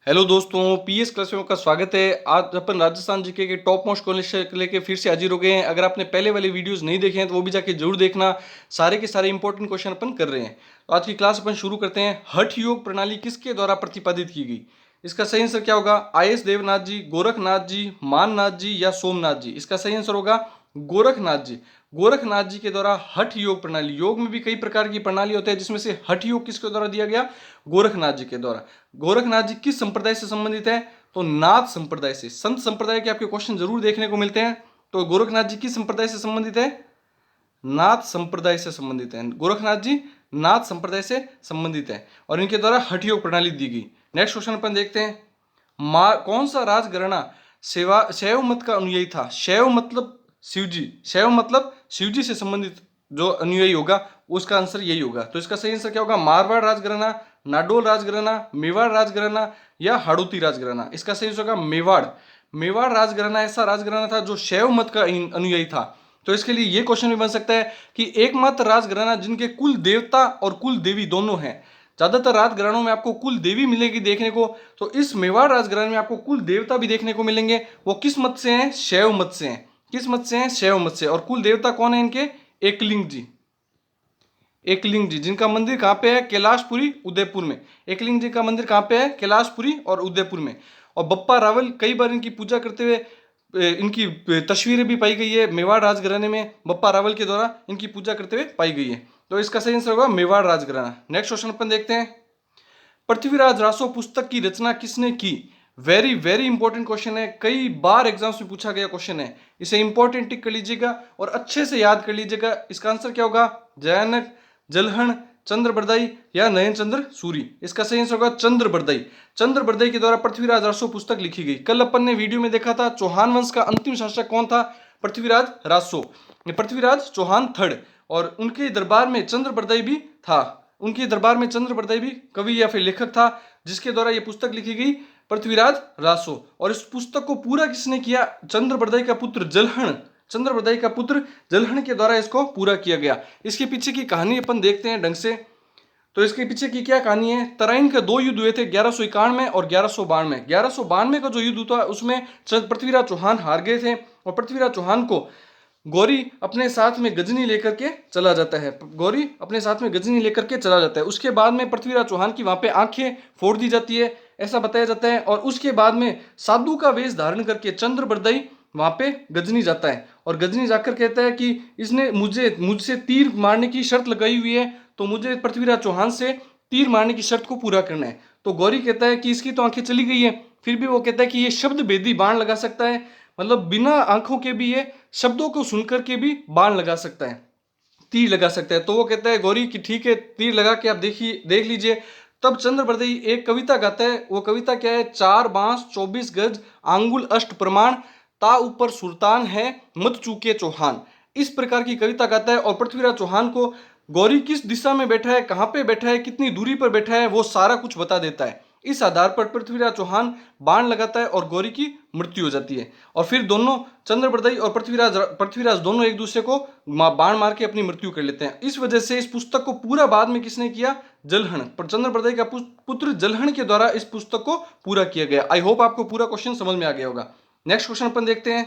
Hello दोस्तों, PS class में आपका स्वागत है। आज अपन राजस्थान जीके के टॉप मोस्ट क्वेश्चन लेके फिर से हाजिर हो गए हैं। अगर आपने पहले वाले वीडियोस नहीं देखे हैं तो वो भी जाके जरूर देखना। सारे के सारे इंपॉर्टेंट क्वेश्चन अपन कर रहे हैं। तो आज की क्लास अपन शुरू करते हैं। हठ योग प्रणाली किसके द्वारा प्रतिपादित की गई? इसका सही आंसर क्या होगा? आईएस देवनाथ जी, गोरखनाथ जी, माननाथ जी या सोमनाथ जी? इसका सही आंसर होगा गोरखनाथ जी। गोरखनाथ जी के द्वारा हठ योग प्रणाली, योग में भी कई प्रकार की प्रणाली होते हैं जिसमें से हठ योग किसके द्वारा दिया गया? गोरखनाथ जी के द्वारा। गोरखनाथ जी किस संप्रदाय से संबंधित है? तो नाथ संप्रदाय से। संत संप्रदाय के आपके क्वेश्चन जरूर देखने को मिलते हैं। तो गोरखनाथ जी किस संप्रदाय से संबंधित है? नाथ संप्रदाय से संबंधित है। गोरखनाथ जी नाथ संप्रदाय से संबंधित है और इनके द्वारा हठ योग प्रणाली दी गई। नेक्स्ट क्वेश्चन अपन देखते हैं। कौन सा राजघराना सेवा शैव मत का अनुयायी था? शैव मतलब शिवजी, शैव मतलब शिवजी से संबंधित जो अनुयायी होगा उसका आंसर यही होगा। तो इसका सही आंसर क्या होगा? मारवाड़ राजघराना, नाडोल राजघराना, मेवाड़ राजघराना या हाड़ौती राजघराना? इसका सही आंसर होगा मेवाड़। मेवाड़ राजघराना ऐसा राजघराना था जो शैव मत का अनुयायी था। तो इसके लिए यह क्वेश्चन भी बन सकता है कि एकमात्र राजघराना जिनके कुल देवता और कुल देवी दोनों हैं। ज्यादातर राजघरानों में आपको कुल देवी मिलेगी देखने को, तो इस मेवाड़ राजघराने में आपको कुल देवता भी देखने को मिलेंगे। वो किस मत से हैं? शैव मत से हैं। किस मत से हैं? शैव मत से। और कुल देवता कौन है इनके? एकलिंग जी। एकलिंग जी जिनका मंदिर कहाँ पे है? कैलाशपुरी उदयपुर में। एकलिंग जी का मंदिर कहाँ पे है? कैलाशपुरी और उदयपुर में। और बप्पा रावल कई बार इनकी पूजा करते हुए इनकी तस्वीरें भी पाई गई है। मेवाड़ राजघराने में बप्पा रावल के द्वारा इनकी पूजा करते हुए पाई गई है। तो इसका सही आंसर होगा मेवाड़ राजघराना। नेक्स्ट क्वेश्चन अपन देखते हैं। पृथ्वीराज रासो पुस्तक की रचना किसने की? वेरी वेरी इंपॉर्टेंट क्वेश्चन है, कई बार एग्जाम्स में पूछा गया क्वेश्चन है। इसे इंपॉर्टेंट टिक कर लीजिएगा और अच्छे से याद कर लीजिएगा। इसका आंसर क्या होगा? जयानक, जलहण, चंद्रबरदाई या नयन चंद्र सूरी? इसका सही आंसर होगा चंद्रबरदाई। चंद्रबरदाई के द्वारा पृथ्वीराज रासो पुस्तक लिखी गई। कल अपन ने वीडियो में देखा था चौहान वंश का अंतिम शासक कौन था? पृथ्वीराज रासो, पृथ्वीराज चौहान थर्ड। और उनके दरबार में चंद्रबरदाई भी था। उनके दरबार में चंद्रबरदाई भी कवि या फिर लेखक था जिसके द्वारा यह पुस्तक लिखी गई, पृथ्वीराज रासो। और इस पुस्तक को पूरा किसने किया? चंद्रबरदाई का पुत्र जलहण। चंद्रबरदाई का पुत्र जलहण के द्वारा इसको पूरा किया गया। इसके पीछे की कहानी अपन देखते हैं ढंग से। तो इसके पीछे की क्या कहानी है? तराइन के दो युद्ध हुए थे, 1191 में और 1192 में। 1192 का जो युद्ध हुआ उसमें पृथ्वीराज चौहान हार गए थे और पृथ्वीराज चौहान को गौरी अपने साथ में गजनी लेकर के चला जाता है। गौरी अपने साथ में गजनी लेकर के चला जाता है। उसके बाद में पृथ्वीराज चौहान की वहां पे आंखें फोड़ दी जाती है ऐसा बताया जाता है। और उसके बाद में साधु का वेश धारण करके चंद्रबरदाई वहां पे गजनी जाता है और गजनी जाकर कहता है कि इसने मुझसे तीर मारने की शर्त लगाई हुई है, तो मुझे पृथ्वीराज चौहान से तीर मारने की शर्त को पूरा करना है। तो गौरी कहता है कि इसकी तो आंखें चली गई है, फिर भी वो कहता है कि ये शब्द भेदी बाण लगा सकता है, मतलब बिना आंखों के भी ये शब्दों को सुनकर के भी बाण लगा सकता है, तीर लगा सकता है। तो वो कहता है गौरी कि ठीक है, तीर लगा के आप देखिए, देख लीजिए। तब चंद्रबरदाई एक कविता गाता है। वो कविता क्या है? 4 बांस 24 गज आंगुल अष्ट प्रमाण, ता ऊपर सुल्तान है मत चूके चौहान। इस प्रकार की कविता गाता है और पृथ्वीराज चौहान को गौरी किस दिशा में बैठा है, कहां पे बैठा है, कितनी दूरी पर बैठा है, वो सारा कुछ बता देता है। इस आधार पर पृथ्वीराज चौहान बाण लगाता है और गौरी की मृत्यु हो जाती है। और फिर दोनों चंद्रबरदाई और पृथ्वीराज दोनों एक दूसरे को बाण मार के अपनी मृत्यु कर लेते हैं। इस वजह से इस पुस्तक को पूरा बाद में किसने किया? जलहण। पर चंद्रबरदाई का पुत्र जलहण के द्वारा इस पुस्तक को पूरा किया गया। आई होप आपको पूरा क्वेश्चन समझ में आ गया होगा। नेक्स्ट क्वेश्चन अपन देखते हैं।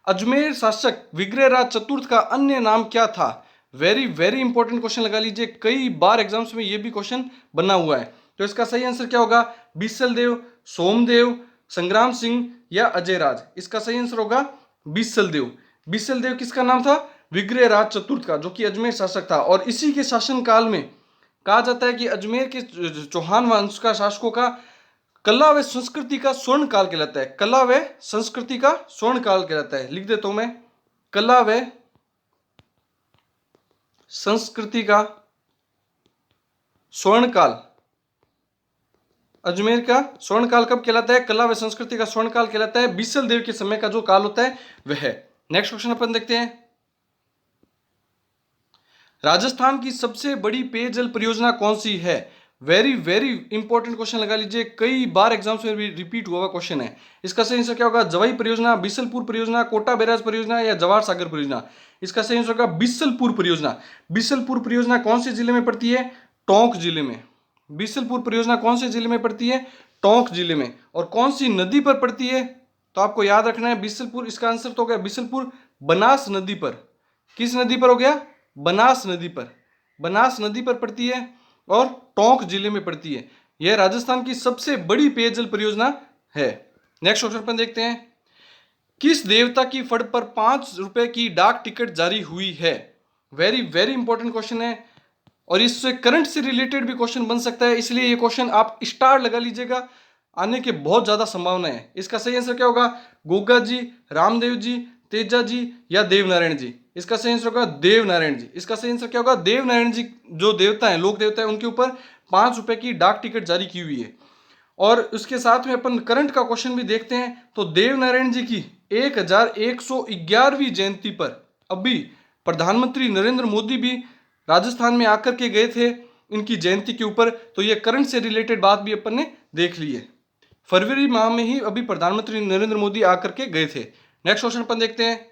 अजमेर शासक विग्रहराज चतुर्थ का अन्य नाम क्या था? वेरी वेरी इंपॉर्टेंट क्वेश्चन लगा लीजिए, कई बार एग्जाम्स में ये भी क्वेश्चन बना हुआ है। तो इसका सही आंसर क्या होगा? बीसल देव, सोमदेव, संग्राम सिंह या अजय राज? इसका सही आंसर होगा बीसल देव। बीसल देव किसका नाम था? विग्रहराज चतुर्थ का, जो कि अजमेर शासक था। और इसी के शासन काल में कहा जाता है कि अजमेर के चौहान वंश का शासकों का कला व संस्कृति का स्वर्ण काल कहलाता है। कला व संस्कृति का स्वर्ण काल कहलाता है। लिख देता हूं मैं, कला व संस्कृति का स्वर्ण काल। अजमेर का स्वर्ण काल कब कहलाता है? कला व संस्कृति का स्वर्ण काल कहलाता है बीसल देव के समय का जो काल होता है वह। नेक्स्ट क्वेश्चन अपन देखते हैं। राजस्थान की सबसे बड़ी पेयजल परियोजना कौन सी है? वेरी वेरी इंपॉर्टेंट क्वेश्चन लगा लीजिए, कई बार एग्जाम्स में भी रिपीट हुआ क्वेश्चन है। इसका सही आंसर क्या होगा? जवाई परियोजना, बीसलपुर परियोजना, कोटा बैराज परियोजना या जवाहर सागर परियोजना? इसका सही आंसर होगा बीसलपुर परियोजना। बीसलपुर परियोजना कौन से जिले में पड़ती है? टोंक जिले में। बीसलपुर परियोजना कौन से जिले में पड़ती है? टोंक जिले में। और कौन सी नदी पर पड़ती है? तो आपको याद रखना है बीसलपुर, इसका आंसर तो हो गया बीसलपुर बनास नदी पर। किस नदी पर हो गया? बनास नदी पर। बनास नदी पर पड़ती है और टोंक जिले में पड़ती है। यह राजस्थान की सबसे बड़ी पेयजल परियोजना है। नेक्स्ट क्वेश्चन पर देखते हैं, किस देवता की फड़ पर 5 रुपए की डाक टिकट जारी हुई है? वेरी वेरी इंपॉर्टेंट क्वेश्चन है और इससे करंट से रिलेटेड भी क्वेश्चन बन सकता है, इसलिए ये क्वेश्चन आप स्टार लगा लीजिएगा, आने के बहुत ज्यादा संभावना है। इसका सही आंसर क्या होगा? गोगा जी, रामदेव जी, तेजा जी या देवनारायण जी? इसका सही आंसर होगा देवनारायण जी। इसका सही आंसर क्या होगा? देवनारायण जी जो देवता है, लोक देवता है, उनके ऊपर 5 रुपए की डाक टिकट जारी की हुई है। और उसके साथ में अपन करंट का क्वेश्चन भी देखते हैं, तो देवनारायण जी की 1111वीं जयंती पर अभी प्रधानमंत्री नरेंद्र मोदी भी राजस्थान में आकर के गए थे इनकी जयंती के ऊपर, तो ये करंट से रिलेटेड बात भी अपन ने देख ली है। फरवरी माह में ही अभी प्रधानमंत्री नरेंद्र मोदी आकर के गए थे। नेक्स्ट क्वेश्चन अपन देखते हैं,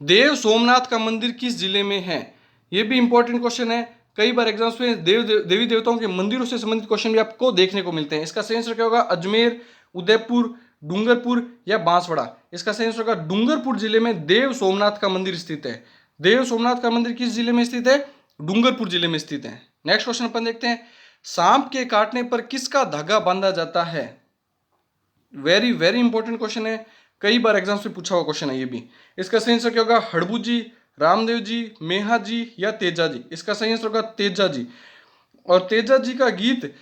देव सोमनाथ का मंदिर किस जिले में है? यह भी इंपॉर्टेंट क्वेश्चन है, कई बार एग्जाम्स में देवी देवताओं के मंदिरों से संबंधित क्वेश्चन भी आपको देखने को मिलते हैं। इसका सही आंसर क्या होगा? अजमेर, उदयपुर, डूंगरपुर या बांसवाड़ा? इसका सही आंसर होगा डूंगरपुर जिले में देव सोमनाथ का मंदिर स्थित है। देव सोमनाथ का मंदिर किस जिले में स्थित है? डूंगरपुर जिले में स्थित है। नेक्स्ट क्वेश्चन अपन देखते हैं, सांप के काटने पर किसका धागा बांधा जाता है? वेरी वेरी इंपॉर्टेंट क्वेश्चन है, कई बार एग्जाम्स में पूछा हुआ क्वेश्चन है ये भी। इसका सही आंसर क्या होगा? हड़बू जी, रामदेव जी, मेहा जी या तेजा जी? इसका सही आंसर होगा तेजा जी। और तेजा जी का गीत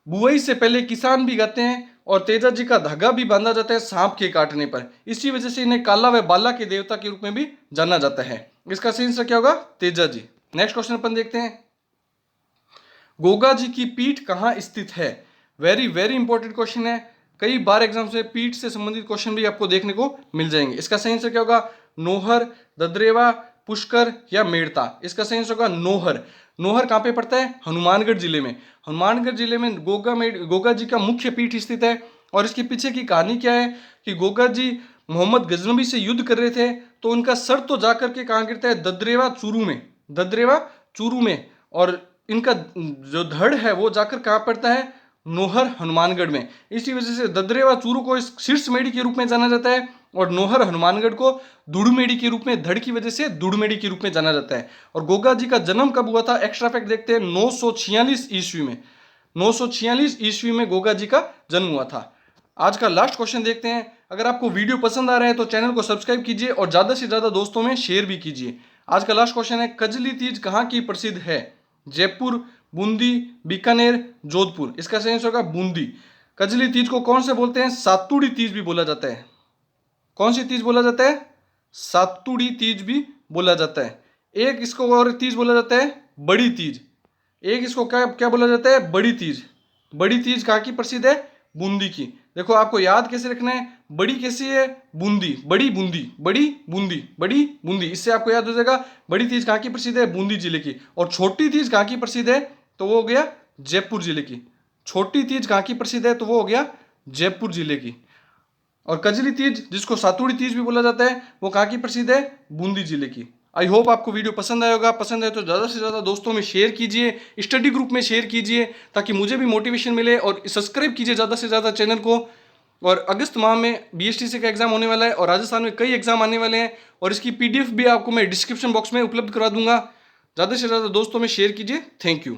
बुआई से पहले किसान भी गाते हैं और तेजा जी का धागा भी बांधा जाता है सांप के काटने पर। इसी वजह से इन्हें काला व बाला के देवता के रूप में भी जाना जाता है। इसका सही आंसर क्या होगा? तेजा जी। नेक्स्ट क्वेश्चन अपन देखते हैं, गोगा जी की पीठ कहाँ स्थित है? वेरी वेरी इंपॉर्टेंट क्वेश्चन है, कई बार एग्जाम से पीठ से संबंधित क्वेश्चन भी आपको देखने को मिल जाएंगे। इसका सही आंसर क्या होगा? नोहर, ददरेवा, पुष्कर या मेड़ता? इसका सही आंसर होगा नोहर। नोहर कहाँ पे पड़ता है? हनुमानगढ़ जिले में। हनुमानगढ़ जिले में गोगा जी का मुख्य पीठ स्थित है। और इसके पीछे की कहानी क्या है कि गोगा जी मोहम्मद गजनबी से युद्ध कर रहे थे, तो उनका सर तो जाकर के कहाँ गिरता है? ददरेवा चूरू में। ददरेवा चूरू में। और इनका जो धड़ है वो जाकर कहाँ पड़ता है? नोहर हनुमानगढ़ में। इसी वजह से ददरेवा चूरू को इस शीर्षमेढ़ी के रूप में जाना जाता है और नोहर हनुमानगढ़ को दुड़मेढ़ी के रूप में, धड़ की वजह से दुड़मेढ़ी के रूप में जाना जाता है। और गोगा जी का जन्म कब हुआ था? एक्स्ट्रा फैक्ट देखते हैं, 946 ईस्वी में। 946 ईस्वी में गोगा जी का जन्म हुआ था। आज का लास्ट क्वेश्चन देखते हैं। अगर आपको वीडियो पसंद आ रहा है तो चैनल को सब्सक्राइब कीजिए और ज्यादा से ज्यादा दोस्तों में शेयर भी कीजिए। आज का लास्ट क्वेश्चन है, कजली तीज कहाँ की प्रसिद्ध है? जयपुर, बूंदी, बीकानेर, जोधपुर? इसका सही आंसर होगा बूंदी। कजली तीज को कौन से बोलते हैं? सातुड़ी तीज भी बोला जाता है। कौन सी तीज बोला जाता है? सातुड़ी तीज भी बोला जाता है। एक इसको और तीज बोला जाता है बड़ी तीज। एक इसको क्या क्या बोला जाता है? बड़ी तीज। बड़ी तीज कहाँ की प्रसिद्ध है? बूंदी की। देखो आपको याद कैसे रखना है, बड़ी कैसी है? बूंदी, बड़ी बूंदी, बड़ी बूंदी, बड़ी बूंदी, इससे आपको याद हो जाएगा। बड़ी तीज कहाँ की प्रसिद्ध है? बूंदी जिले की। और छोटी तीज कहाँ की प्रसिद्ध है? तो वो हो गया जयपुर जिले की। छोटी तीज कहाँ की प्रसिद्ध है? तो वो हो गया जयपुर जिले की। और कजली तीज, जिसको सातुड़ी तीज भी बोला जाता है, वो कहाँ की प्रसिद्ध है? बूंदी जिले की। आई होप आपको वीडियो पसंद आएगा। पसंद आए तो ज़्यादा से ज़्यादा दोस्तों में शेयर कीजिए, स्टडी ग्रुप में शेयर कीजिए, ताकि मुझे भी मोटिवेशन मिले। और सब्सक्राइब कीजिए ज़्यादा से ज़्यादा चैनल को। और अगस्त माह में BSTC का एग्जाम होने वाला है और राजस्थान में कई एग्जाम आने वाले हैं, और इसकी PDF भी आपको मैं डिस्क्रिप्शन बॉक्स में उपलब्ध करा दूंगा। ज़्यादा से ज़्यादा दोस्तों में शेयर कीजिए। Thank you.